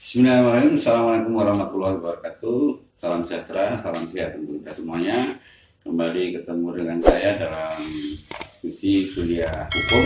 Bismillahirrahmanirrahim. Assalamualaikum warahmatullahi wabarakatuh. Salam sejahtera, salam sehat untuk kita semuanya. Kembali ketemu dengan saya dalam diskusi kuliah hukum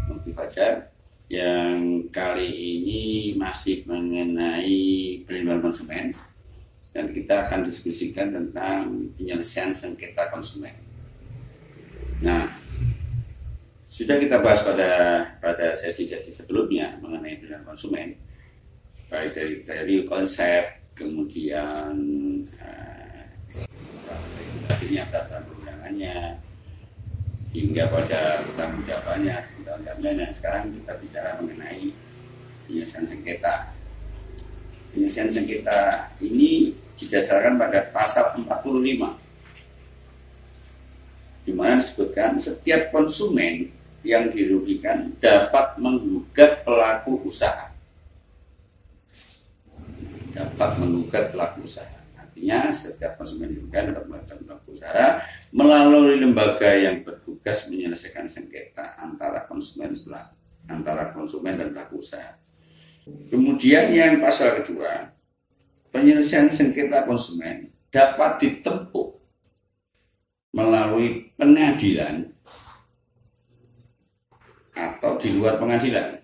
Mufti Fajar yang kali ini masih mengenai perlindungan konsumen, dan kita akan diskusikan tentang penyelesaian sengketa konsumen. Nah, sudah kita bahas pada sesi-sesi sebelumnya mengenai perlindungan konsumen, baik dari konsep, kemudian regulasinya, peraturan perundangannya, hingga pada tanggung jawabannya. Nah, sekarang kita bicara mengenai penyelesaian sengketa. Penyelesaian sengketa ini didasarkan pada pasal 45, di mana disebutkan setiap konsumen yang dirugikan dapat menggugat pelaku usaha. Artinya setiap konsumen dirugikan dapat menggugat pelaku usaha melalui lembaga yang bertugas menyelesaikan sengketa antara konsumen dan pelaku usaha. Kemudian yang pasal kedua, penyelesaian sengketa konsumen dapat ditempuh melalui pengadilan atau di luar pengadilan.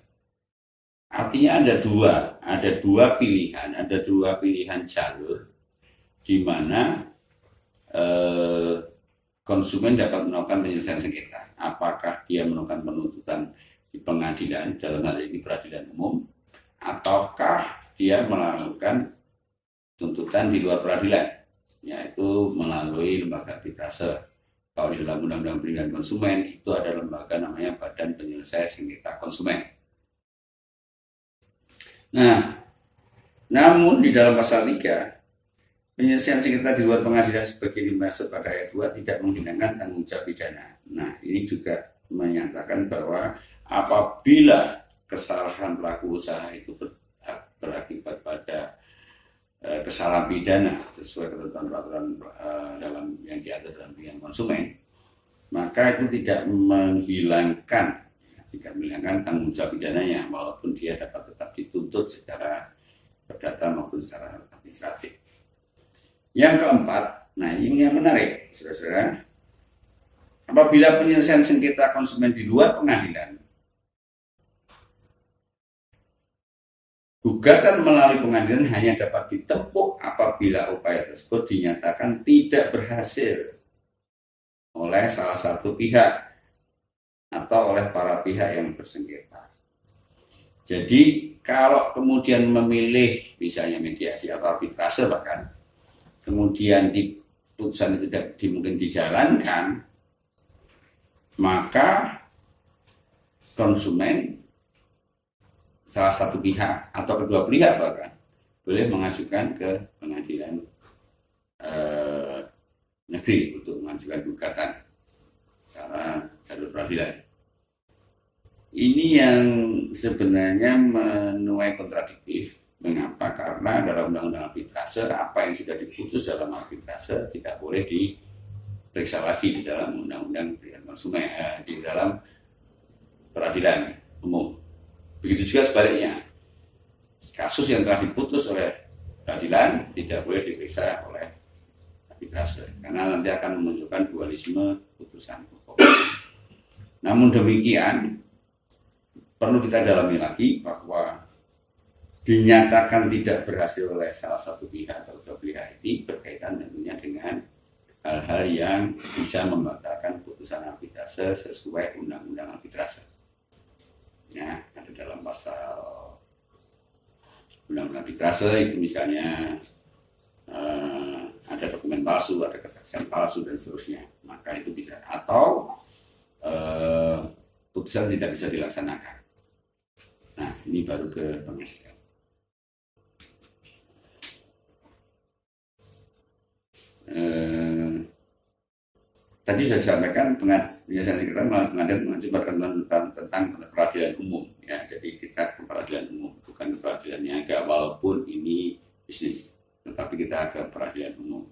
Artinya ada dua pilihan jalur di mana konsumen dapat melakukan penyelesaian sengketa. Apakah dia melakukan penuntutan di pengadilan, dalam hal ini peradilan umum, ataukah dia melakukan tuntutan di luar peradilan, yaitu melalui lembaga arbitrase. Kalau di dalam Undang-Undang Perlindungan Konsumen itu ada lembaga namanya Badan Penyelesaian Sengketa Konsumen. Nah, namun di dalam pasal 3, penyelesaian sengketa di luar pengadilan sebagai dimaksud pada ayat 2 tidak menghilangkan tanggung jawab pidana. Nah, ini juga menyatakan bahwa apabila kesalahan pelaku usaha itu berakibat pada kesalahan pidana sesuai ketentuan peraturan dalam yang diatur dalam perlindungan konsumen, maka itu tidak menghilangkan tanggung jawab pidananya, walaupun dia dapat tetap dituntut secara perdata maupun secara administratif. Yang keempat, nah ini yang menarik, saudara-saudara, apabila penyelesaian sengketa konsumen di luar pengadilan, gugatan melalui pengadilan hanya dapat ditempuh apabila upaya tersebut dinyatakan tidak berhasil oleh salah satu pihak atau oleh para pihak yang bersengketa. Jadi kalau kemudian memilih misalnya mediasi atau arbitrase, bahkan kemudian putusan itu tidak mungkin dijalankan, maka konsumen, salah satu pihak atau kedua pihak bahkan, boleh mengajukan ke pengadilan negeri untuk mengajukan gugatan secara jalur peradilan. Ini yang sebenarnya menuai kontradiktif. Mengapa? Karena dalam Undang-Undang Arbitrase, apa yang sudah diputus dalam arbitrase tidak boleh diperiksa lagi di dalam Undang-Undang Perlindungan Konsumen, di dalam peradilan umum. Begitu juga sebaliknya, kasus yang telah diputus oleh peradilan tidak boleh diperiksa oleh arbitrase, karena nanti akan menunjukkan dualisme putusan hukum. Namun demikian, perlu kita dalami lagi bahwa dinyatakan tidak berhasil oleh salah satu pihak atau kedua pihak ini berkaitan tentunya dengan hal-hal yang bisa membatalkan putusan arbitrase sesuai Undang-Undang Arbitrase. Ya, ada dalam pasal Undang-Undang Arbitrase itu misalnya ada dokumen palsu, ada kesaksian palsu dan seterusnya, maka itu bisa, atau putusan tidak bisa dilaksanakan. Nah, ini baru ke pengadilan. Tadi sudah disampaikan penyelesaian sengketa melalui pengadilan mengacu pada tentang peradilan umum, ya. Jadi kita ke peradilan umum, bukan ke peradilan niaga, walaupun ini bisnis, tetapi kita ke peradilan umum.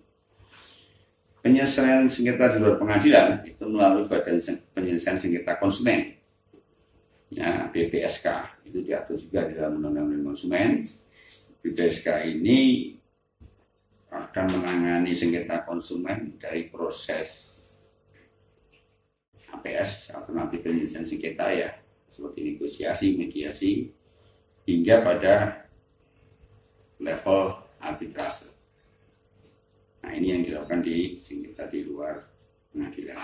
Penyelesaian sengketa di luar pengadilan itu melalui Badan Penyelesaian Sengketa Konsumen, ya, BPSK, itu diatur juga di dalam Undang-Undang Konsumen. BPSK ini akan menangani sengketa konsumen dari proses APS, alternatif penyelesaian sengketa ya, seperti negosiasi, mediasi, hingga pada level arbitrase. Nah, ini yang dilakukan di sengketa di luar pengadilan.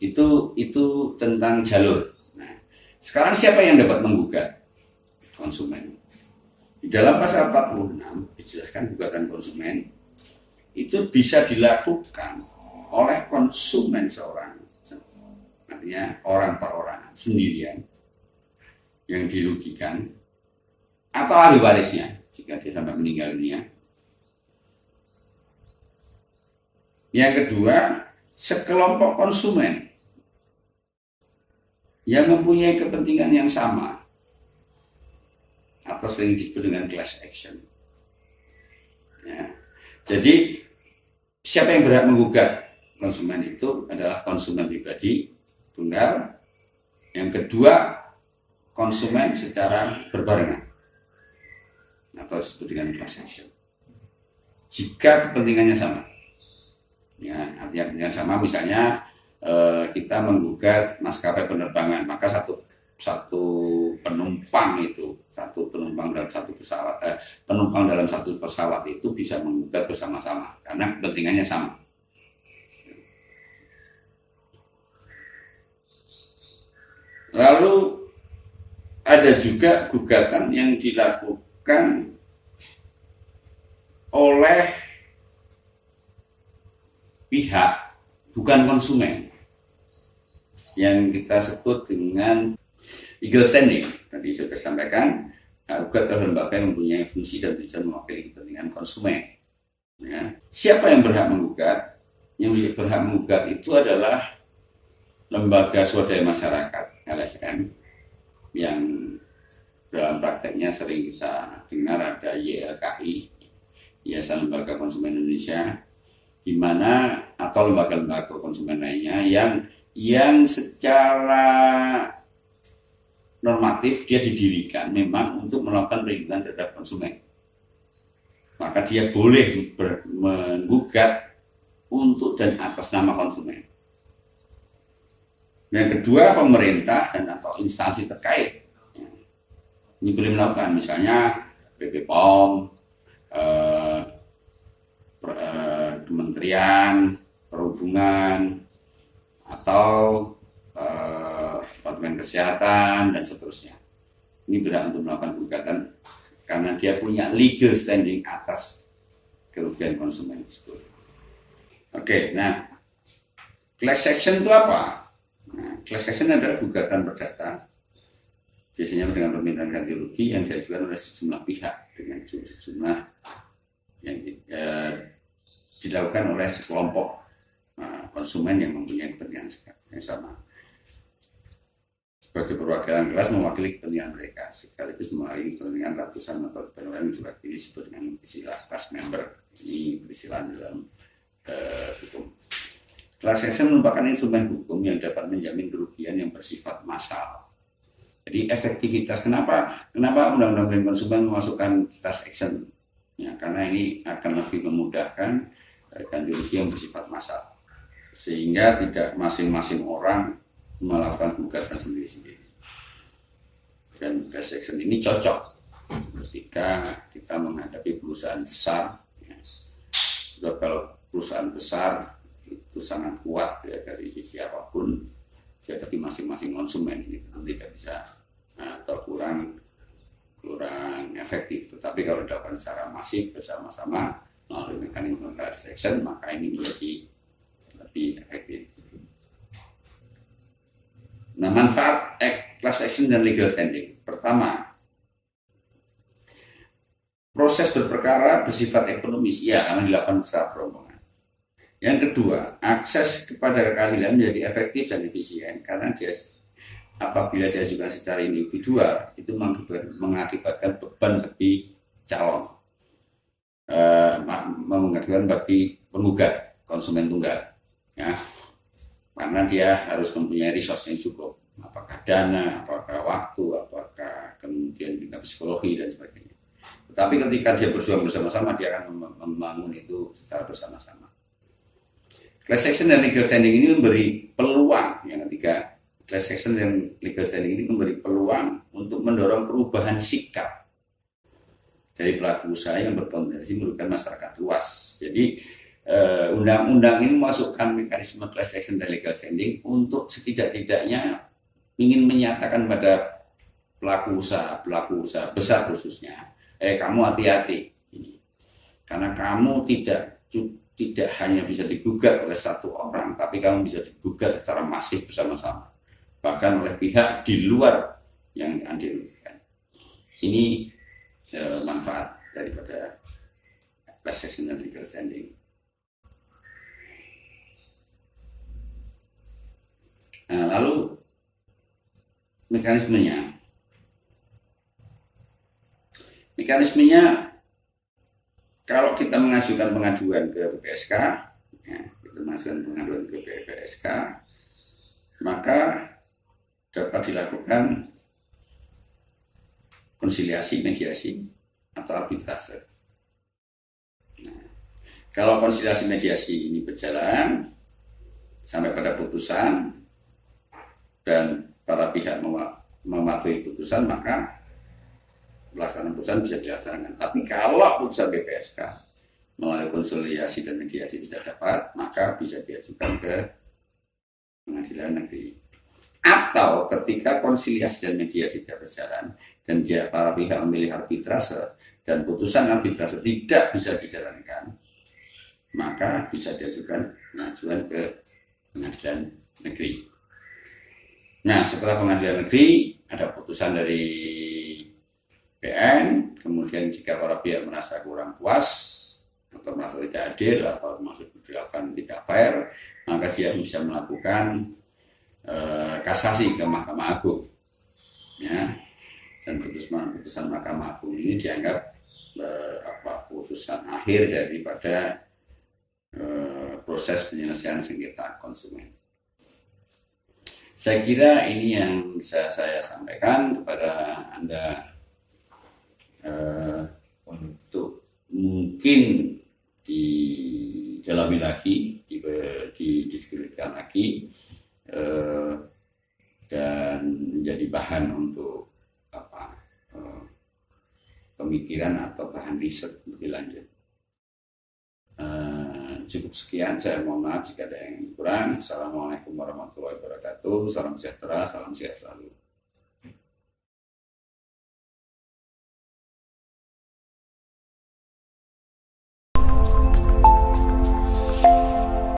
Itu tentang jalur. Nah, sekarang siapa yang dapat menggugat? Konsumen. Di dalam pasal 46 dijelaskan gugatan konsumen itu bisa dilakukan oleh konsumen seorang, artinya orang per orang sendirian yang dirugikan, atau ahli warisnya jika dia sampai meninggal dunia. Yang kedua, sekelompok konsumen yang mempunyai kepentingan yang sama atau sering disebut dengan class action. Ya. Jadi siapa yang berhak menggugat konsumen itu adalah konsumen pribadi tunggal. Yang kedua, konsumen secara berbarengan atau disebut dengan class action. Jika kepentingannya sama, ya artinya kepentingan sama, misalnya kita menggugat maskapai penerbangan, maka satu penumpang dalam satu pesawat, penumpang dalam satu pesawat itu bisa menggugat bersama-sama karena kepentingannya sama. Lalu ada juga gugatan yang dilakukan oleh pihak bukan konsumen, yang kita sebut dengan legal standing. Tadi sudah sampaikan, gugat terhadap lembaga yang mempunyai fungsi dan tujuan mewakili kepentingan konsumen. Ya. Siapa yang berhak menggugat? Yang berhak menggugat itu adalah lembaga swadaya masyarakat (LSM) yang dalam prakteknya sering kita dengar ada YLKI, Yayasan Lembaga Konsumen Indonesia, di mana atau lembaga-lembaga konsumen lainnya yang secara normatif dia didirikan memang untuk melakukan perlindungan terhadap konsumen. Maka dia boleh menggugat untuk dan atas nama konsumen. Yang kedua, pemerintah dan atau instansi terkait ini boleh melakukan, misalnya BP POM, Kementerian Perhubungan, atau Departemen Kesehatan dan seterusnya. Ini berhak untuk melakukan gugatan karena dia punya legal standing atas kerugian konsumen tersebut. Oke, nah class action itu apa? Nah, class action adalah gugatan perdata, biasanya dengan permintaan ganti rugi yang diajukan oleh sejumlah pihak dengan sejumlah yang dilakukan oleh sekelompok konsumen yang mempunyai kepentingan yang sama. Sebagai perwakilan kelas mewakili kepentingan mereka, sekaligus mewakili kepentingan ratusan atau penurunan diwakili disebut dengan istilah class member. Ini peristilah dalam hukum. Class action merupakan instrumen hukum yang dapat menjamin kerugian yang bersifat massal. Jadi efektivitas, kenapa undang-undang konsumen memasukkan class action? Ya, karena ini akan lebih memudahkan ganti rugi yang bersifat massal, sehingga tidak masing-masing orang melakukan gugatan sendiri-sendiri. Dan class action ini cocok ketika kita menghadapi perusahaan besar, ya. Sebab kalau perusahaan besar itu sangat kuat ya, dari sisi apapun, dihadapi masing-masing konsumen ini tentu tidak bisa atau kurang efektif. Tetapi kalau dilakukan secara masif bersama-sama melalui mekanisme class action, maka ini menjadi lebih efektif. Nah, manfaat class action dan legal standing. Pertama, proses berperkara bersifat ekonomis, ya, karena dilakukan secara perombongan. Yang kedua, akses kepada keadilan menjadi efektif dan efisien karena apabila diajukan secara individual itu mengakibatkan beban bagi calon, mengakibatkan bagi penggugat konsumen tunggal, ya, karena dia harus mempunyai resource yang cukup, apakah dana, apakah waktu, apakah kemudian bidang psikologi dan sebagainya. Tetapi ketika dia berjuang bersama-sama, dia akan membangun itu secara bersama-sama. Class action dan legal standing ini memberi peluang, yang ketiga, class action dan legal standing ini memberi peluang untuk mendorong perubahan sikap dari pelaku usaha yang berpotensi merugikan masyarakat luas. Jadi undang-undang ini memasukkan mekanisme class action dan legal standing untuk setidak-tidaknya ingin menyatakan pada pelaku usaha besar khususnya, kamu hati-hati ini, karena kamu tidak hanya bisa digugat oleh satu orang, tapi kamu bisa digugat secara masif bersama-sama, bahkan oleh pihak di luar yang Anda rugikan. Ini manfaat daripada class action dan legal standing. Nah, lalu mekanismenya, kalau kita mengajukan pengaduan ke PPSK, maka dapat dilakukan konsiliasi, mediasi, atau arbitrase. Nah, kalau konsiliasi mediasi ini berjalan sampai pada putusan dan para pihak mematuhi putusan, maka pelaksanaan putusan bisa dilaksanakan. Tapi kalau putusan PPSK melalui konsiliasi dan mediasi tidak dapat, maka bisa diajukan ke pengadilan negeri. Atau ketika konsiliasi dan mediasi tidak berjalan dan para pihak memilih arbitrase dan putusan arbitrase tidak bisa dijalankan, maka bisa diajukan pengajuan ke pengadilan negeri. Nah, setelah pengadilan negeri ada putusan dari PN, kemudian jika para pihak merasa kurang puas atau merasa tidak adil atau maksud dilakukan tidak fair, maka dia bisa melakukan kasasi ke Mahkamah Agung, ya. Dan putusan Mahkamah Agung ini dianggap putusan akhir daripada proses penyelesaian sengketa konsumen. Saya kira ini yang bisa saya sampaikan kepada Anda untuk mungkin didalami lagi, didiskusikan lagi, dan menjadi bahan untuk pemikiran atau bahan riset lebih lanjut. Cukup sekian, saya mohon maaf jika ada yang kurang. Assalamualaikum warahmatullahi wabarakatuh. Salam sejahtera, salam sehat selalu.